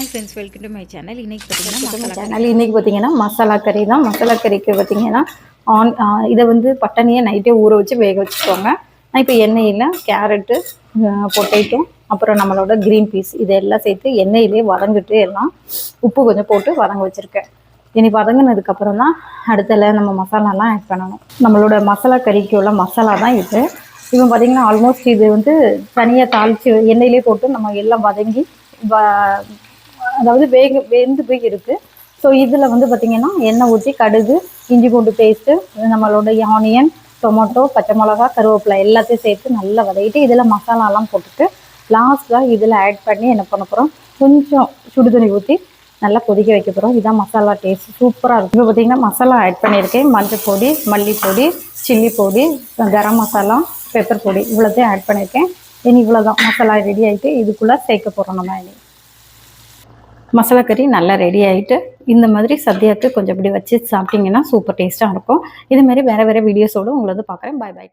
Hi friends, welcome to my channel. இன்றைக்கி பார்த்தீங்கன்னா மசாலா கறி தான். மசாலா கறிக்கு பார்த்தீங்கன்னா இதை வந்து பட்டாணியை நைட்டே ஊற வச்சு வேக வச்சுக்கோங்க. நான் இப்போ எண்ணெயில் கேரட்டு, பொட்டேட்டோ, அப்புறம் நம்மளோட க்ரீன் பீஸ் இதெல்லாம் சேர்த்து எண்ணெயிலே வதங்கிட்டு எல்லாம் உப்பு கொஞ்சம் போட்டு வதங்க வச்சுருக்கேன். இனி வதங்கினதுக்கப்புறம் தான் அடுத்தல நம்ம மசாலாலாம் ஆட் பண்ணணும். நம்மளோட மசாலா கறிக்கு உள்ள மசாலா தான் இது. இப்போ பார்த்தீங்கன்னா ஆல்மோஸ்ட் இது வந்து தனியாக தாளித்து எண்ணெயிலே போட்டு நம்ம எல்லாம் வதங்கி அதாவது வெந்து போய் இருக்குது. ஸோ இதில் வந்து பார்த்திங்கன்னா எண்ணெய் ஊற்றி கடுகு, இஞ்சி பூண்டு பேஸ்ட்டு, நம்மளோட ஆனியன், டொமேட்டோ, பச்சை மிளகா, கருவேப்பிலை எல்லாத்தையும் சேர்த்து நல்லா வதக்கிட்டு இதில் மசாலாலாம் போட்டுட்டு லாஸ்ட்டாக இதில் ஆட் பண்ணி என்ன பண்ண போகிறோம், கொஞ்சம் சுடுதண்ணி ஊற்றி நல்லா கொதிக்க வைக்க போகிறோம். இதுதான் மசாலா டேஸ்ட் சூப்பராக இருக்கும். இப்போ பார்த்திங்கன்னா மசாலா ஆட் பண்ணியிருக்கேன். மஞ்சள் பொடி, மல்லிப்பொடி, சில்லி பொடி, கரம் மசாலா, பெப்பர் பொடி இவ்வளோத்தையும் ஆட் பண்ணியிருக்கேன். இனி இவ்வளோதான் மசாலா ரெடி ஆகிட்டு இதுக்குள்ளே சேர்க்க போகிறோம். நம்ம இனி மசாலா கறி நல்லா ரெடி ஆகிட்டு இந்த மாதிரி சத்யாவுக்கு கொஞ்சம் இப்படி வச்சு சாப்பிட்டிங்கன்னா சூப்பர் டேஸ்ட்டாக இருக்கும். இதுமாதிரி வேறு வேறு வீடியோஸோடு உங்களை வந்து பார்க்குறேன். பாய் பாய்.